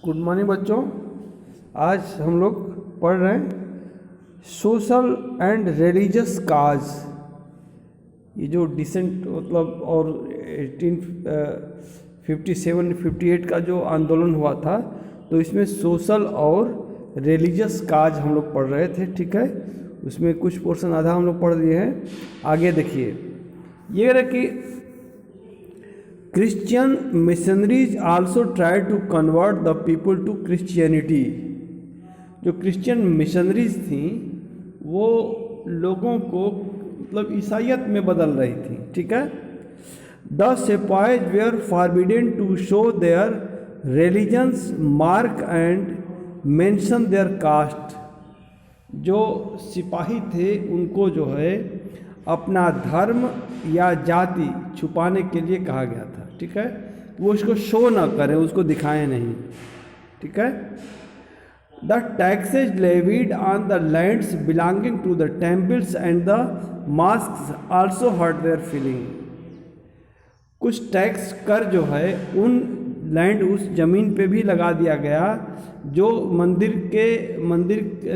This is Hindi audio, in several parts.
गुड मॉर्निंग बच्चों। आज हम लोग पढ़ रहे हैं सोशल एंड रिलीजियस काज। ये जो डिसेंट मतलब और 1857-58 का जो आंदोलन हुआ था, तो इसमें सोशल और रिलीजियस काज हम लोग पढ़ रहे थे। ठीक है, उसमें कुछ पोर्शन आधा हम लोग पढ़ लिए हैं। आगे देखिए, ये रहे कि Christian missionaries also tried to convert the people to Christianity। जो क्रिश्चियन मिशनरीज थी वो लोगों को मतलब ईसाइयत में बदल रही थी। ठीक है, the sepoys were forbidden to show their religions mark and mention their caste. जो सिपाही थे उनको जो है अपना धर्म या जाति छुपाने के लिए कहा गया था। ठीक है, वो उसको शो ना करें, उसको दिखाएं नहीं। ठीक है, the taxes levied on the lands belonging to the temples and the mosques also hurt their feeling. कुछ टैक्स कर जो है उन लैंड उस ज़मीन पे भी लगा दिया गया जो मंदिर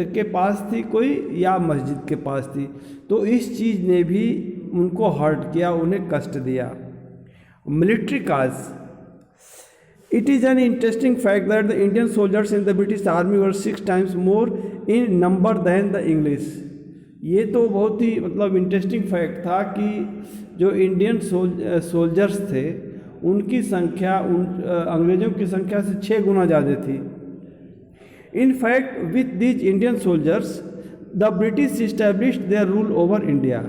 के पास थी कोई या मस्जिद के पास थी, तो इस चीज़ ने भी उनको हर्ट किया, उन्हें कष्ट दिया। Military cause. It is an interesting fact that the Indian soldiers in the British army were 6 times more in number than the English. ये तो बहुत ही मतलब इंटरेस्टिंग फैक्ट था कि जो इंडियन सोल्जर्स थे उनकी संख्या अंग्रेज़ों की संख्या से 6 गुना ज़्यादा थी। In fact with these Indian soldiers the British established their rule over India.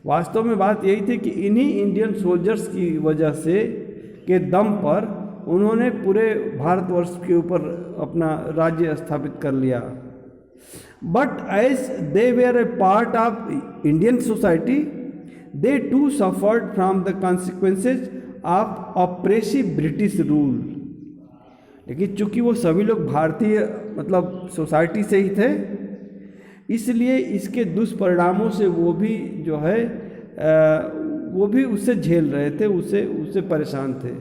वास्तव में बात यही थी कि इन्हीं इंडियन सोल्जर्स की वजह से के दम पर उन्होंने पूरे भारतवर्ष के ऊपर अपना राज्य स्थापित कर लिया। But as they were a part of Indian society they too suffered from the consequences of oppressive British rule. लेकिन चूंकि वो सभी लोग भारतीय मतलब सोसाइटी से ही थे, इसलिए इसके दुष्परिणामों से वो भी जो है वो भी उससे झेल रहे थे, उससे परेशान थे।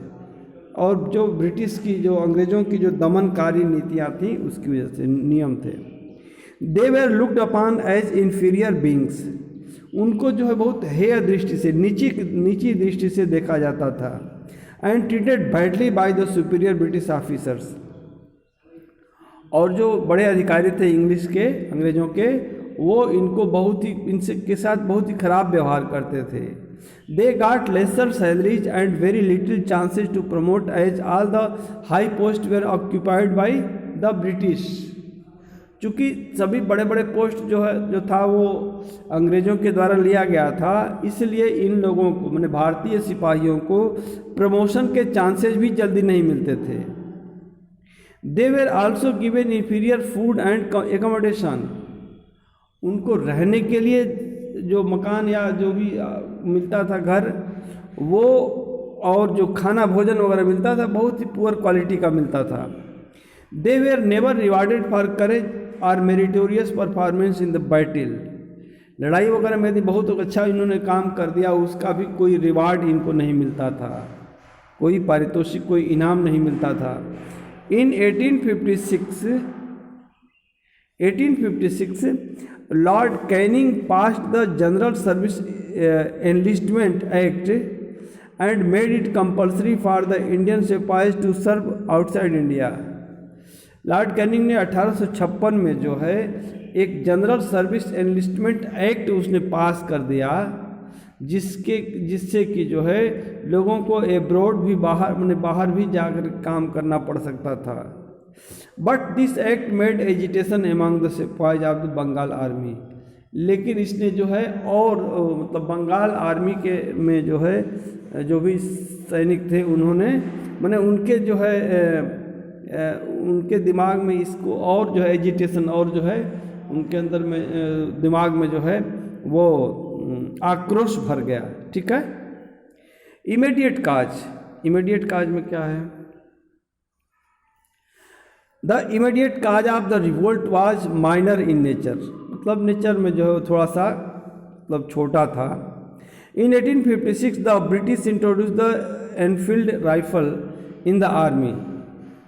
और जो ब्रिटिश की जो अंग्रेज़ों की जो दमनकारी नीतियाँ थीं उसकी वजह से नियम थे। They were looked upon as inferior beings. उनको जो है बहुत हेय दृष्टि से नीची दृष्टि से देखा जाता था। And treated badly by the superior British officers. और जो बड़े अधिकारी थे इंग्लिश के अंग्रेज़ों के, वो इनसे के साथ बहुत ही खराब व्यवहार करते थे। They got lesser salaries and very little chances to promote as all the high post were occupied by the British. चूँकि सभी बड़े बड़े पोस्ट जो था वो अंग्रेज़ों के द्वारा लिया गया था, इसलिए इन लोगों को मैंने भारतीय सिपाहियों को प्रमोशन के चांसेस भी जल्दी नहीं मिलते थे। They where also given inferior food and accommodation. उनको रहने के लिए जो मकान या जो भी मिलता था घर, वो और जो खाना भोजन वगैरह मिलता था बहुत ही पुअर क्वालिटी का मिलता था। They were never rewarded for courage और meritorious performance in the battle. लड़ाई वगैरह में भी बहुत अच्छा इन्होंने काम कर दिया, उसका भी कोई रिवार्ड इनको नहीं मिलता था, कोई पारितोषिक कोई इनाम नहीं मिलता था। In 1856 Lord Canning passed the General Service Enlistment Act and made it compulsory for the Indian sepoys to serve outside India। Lord Canning ने 1856 में जो है एक जनरल सर्विस एनलिस्टमेंट एक्ट उसने पास कर दिया, जिससे कि जो है लोगों को एब्रॉड भी बाहर भी जाकर काम करना पड़ सकता था। But this act made agitation among the sipahis of the Bengal army. लेकिन इसने जो है और मतलब बंगाल आर्मी के में जो है जो भी सैनिक थे उन्होंने माने उनके जो है उनके दिमाग में इसको और जो है एजिटेशन और जो है उनके अंदर में दिमाग में जो है वो आक्रोश भर गया। ठीक है, इमीडिएट काज में क्या है? The immediate cause of the revolt was minor in nature. मतलब नेचर में जो है थोड़ा सा मतलब छोटा था। इन 1856 the British introduce the Enfield rifle in the army.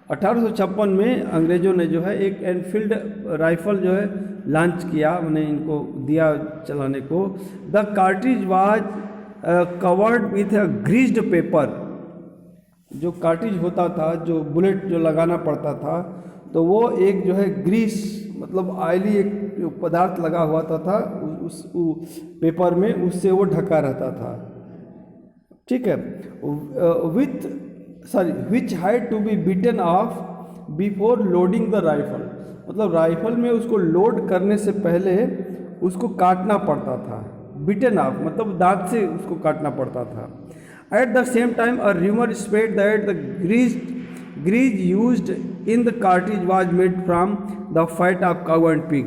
1856 में अंग्रेज़ों ने जो है एक एनफील्ड राइफल जो है लॉन्च किया, उन्हें इनको दिया चलाने को। The cartridge was covered with a greased paper. जो कार्ट्रिज होता था, जो बुलेट जो लगाना पड़ता था, तो वो एक जो है ग्रीस मतलब ऑयली एक पदार्थ लगा हुआ था उस पेपर में, उससे वो ढका रहता था, ठीक है। Which had to be bitten off before loading the rifle, मतलब राइफल में उसको लोड करने से पहले उसको काटना पड़ता था। बीटन ऑफ मतलब दांत से उसको काटना पड़ता था। At the same time a rumour spread that the grease used in the cartridge was made from the fat of cow and pig।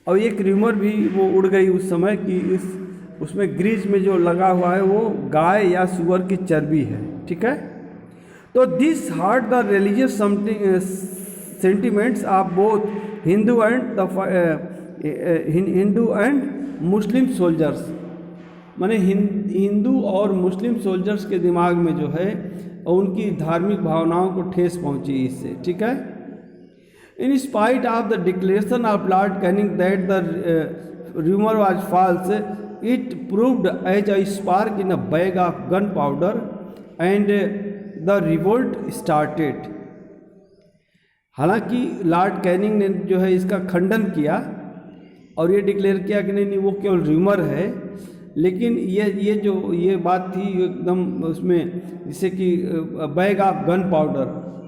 और एक रूमर भी वो उड़ गई उस समय कि उसमें ग्रीज में जो लगा हुआ है वो गाय या सुअर की चर्बी है, ठीक है। तो this hurt the religious sentiments of both Hindu and Muslim soldiers. माने हिंदू और मुस्लिम सोल्जर्स के दिमाग में जो है उनकी धार्मिक भावनाओं को ठेस पहुंची इससे, ठीक है। In spite of the declaration of Lord Canning that the rumour was false, it proved as a spark in a bag of gun powder and the revolt started. हालांकि लॉर्ड कैनिंग ने जो है इसका खंडन किया और ये डिक्लेयर किया कि नहीं वो केवल रूमर है, लेकिन ये बात थी एकदम उसमें, जैसे कि बैग ऑफ गन पाउडर,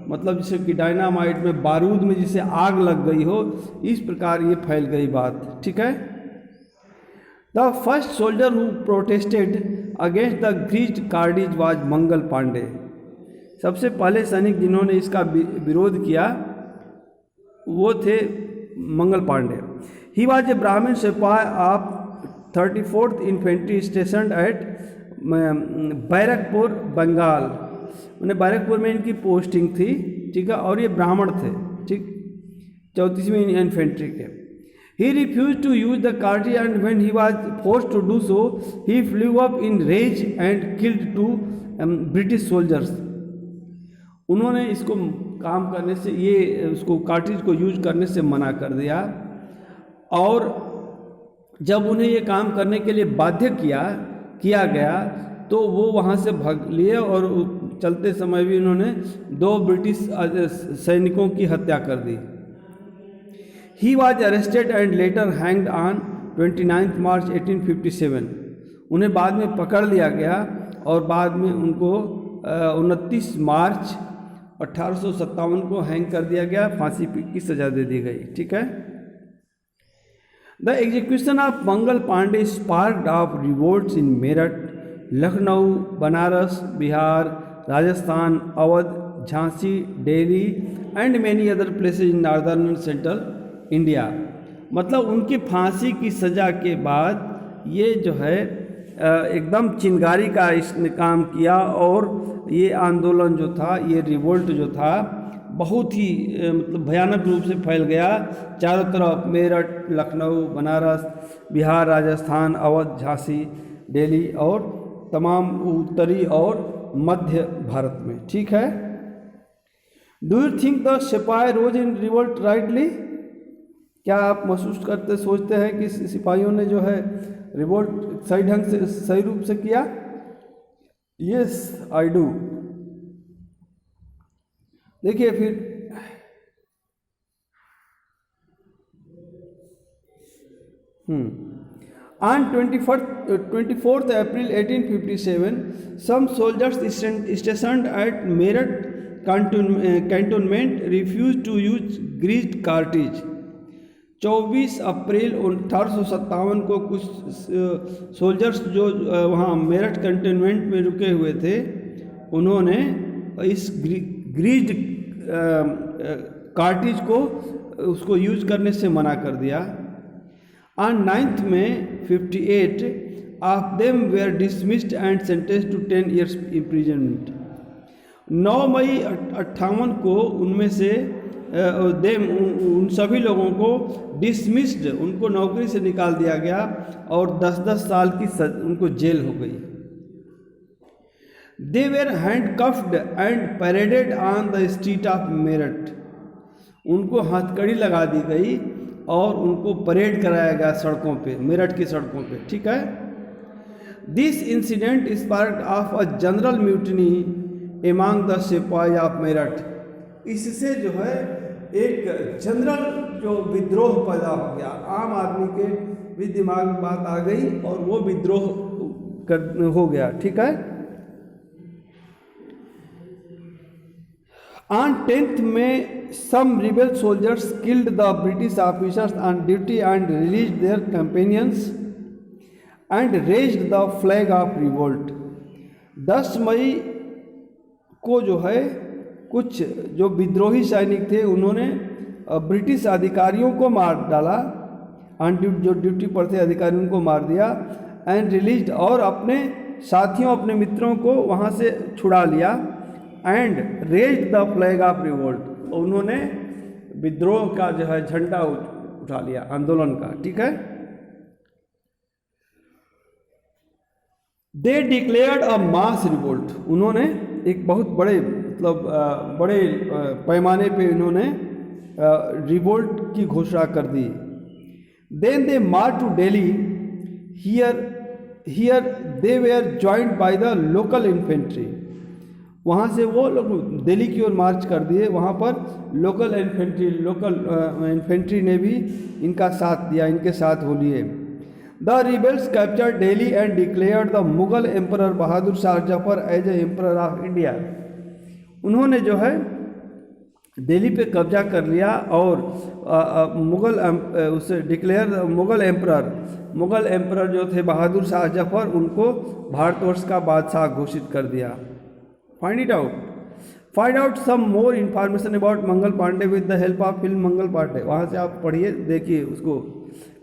मतलब जैसे कि डायनामाइट में बारूद में जिसे आग लग गई हो, इस प्रकार ये फैल गई बात, ठीक है। The first soldier who protested against the greased cartridge was Mangal Pandey. सबसे पहले सैनिक जिन्होंने इसका विरोध किया वो थे Mangal Pandey. He was a Brahmin sepoy of 34th infantry station at Barrackpore Bengal. उन्हें बैरकपुर में इनकी पोस्टिंग थी, ठीक है, और ये ब्राह्मण थे, ठीक, 34वीं इन्फेंट्री के। He refuse to use the cartridge and when he was forced to do so he flew up in rage and killed 2 British soldiers. उन्होंने इसको काम करने से, ये उसको कार्टिज को यूज करने से मना कर दिया, और जब उन्हें ये काम करने के लिए बाध्य किया गया तो वो वहाँ से भाग लिए, और चलते समय भी उन्होंने 2 ब्रिटिश सैनिकों की हत्या कर दी। He was arrested and later hanged on 29 March 1857। उन्हें बाद में पकड़ लिया गया और बाद में उनको 29 मार्च 1857 को हैंग कर दिया गया, फांसी की सजा दे दी गई, ठीक है। The execution of Mangal Pandey sparked of revolts in Meerut, Lucknow, Banaras, Bihar, Rajasthan, Awadh, Jhansi, Delhi and many other places in northern and central India। मतलब उनकी फांसी की सज़ा के बाद ये जो है एकदम चिंगारी का इसने काम किया, और ये आंदोलन जो था, ये रिवोल्ट जो था, बहुत ही मतलब भयानक रूप से फैल गया चारों तरफ। मेरठ, लखनऊ, बनारस, बिहार, राजस्थान, अवध, झांसी, दिल्ली और तमाम उत्तरी और मध्य भारत में, ठीक है। डू यू थिंक द सिपाही रोज इन रिवोल्ट राइटली? क्या आप महसूस करते, सोचते हैं कि सिपाहियों ने जो है रिवोल्ट सही ढंग से, सही रूप से किया? Yes I do. देखिए फिर on 24th April 1857 some soldiers stationed at Meerut cantonment refused to use greased cartridge। 24 अप्रैल 1857 को कुछ सोल्जर्स जो वहाँ मेरठ कैंटोनमेंट में रुके हुए थे, उन्होंने इस ग्रीस्ड कार्टिज को उसको यूज करने से मना कर दिया। On 9th May 58 of them were dismissed and sentenced to 10 years imprisonment. 9 मई 58 को उनमें से उन सभी लोगों को डिसमिस्ड, उनको नौकरी से निकाल दिया गया और 10-10 साल की उनको जेल हो गई। They were handcuffed and paraded on the street of Meerut. उनको हथकड़ी लगा दी गई और उनको परेड कराया गया सड़कों पे, मेरठ की सड़कों पे, ठीक है। This incident is part of a general mutiny among the सिपाही ऑफ मेरठ। इससे जो है एक जनरल जो विद्रोह पैदा हो गया, आम आदमी के भी दिमाग में बात आ गई और वो विद्रोह हो गया, ठीक है। On 10th May, some rebel soldiers killed the British officers on duty and released their companions and raised the flag of revolt. 10 मई को जो है कुछ जो विद्रोही सैनिक थे उन्होंने ब्रिटिश अधिकारियों को मार डाला, जो ड्यूटी पर थे अधिकारियों को मार दिया, एंड रिलीज्ड, और अपने साथियों अपने मित्रों को वहाँ से छुड़ा लिया, and raised the flag of revolt, उन्होंने विद्रोह का जो है झंडा उठा लिया, आंदोलन का, ठीक है। दे डिक्लेयर्ड अ मास रिवोल्ट, उन्होंने एक बहुत बड़े मतलब बड़े पैमाने पे उन्होंने रिवोल्ट की घोषणा कर दी। Then they march to Delhi, here they were joined by the local infantry, वहाँ से वो लोग दिल्ली की ओर मार्च कर दिए, वहाँ पर लोकल इन्फेंट्री ने भी इनका साथ दिया, इनके साथ हो लिए। The rebels capture Delhi and declared the Mughal emperor Bahadur Shah Zafar as a emperor of India, उन्होंने जो है दिल्ली पे कब्जा कर लिया और उसे डिक्लेयर मुगल एम्परर जो थे बहादुर शाह जफर, उनको भारतवर्ष का बादशाह घोषित कर दिया। Find out some more information about Mangal Pandey with the help of film Mangal Pandey, वहाँ से आप पढ़िए, देखिए उसको,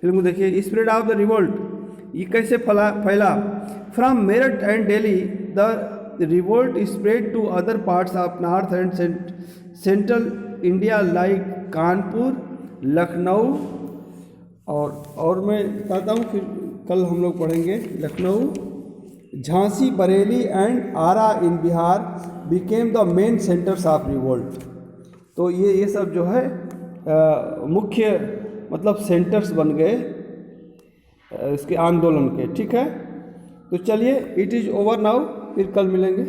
फिल्म को देखिए। स्प्रेड ऑफ द रिवोल्ट, ये कैसे फैला। From Meerut and Delhi the revolt spread to other parts of north and central India like Kanpur, Lucknow, और मैं बताता हूँ, फिर कल हम लोग पढ़ेंगे। Lucknow, Jhansi, Bareilly and Arrah in Bihar became the main centres of revolt. तो ये सब जो है मुख्य मतलब सेंटर्स बन गए इसके आंदोलन के, ठीक है। तो चलिए, इट इज़ ओवर नाउ, फिर कल मिलेंगे।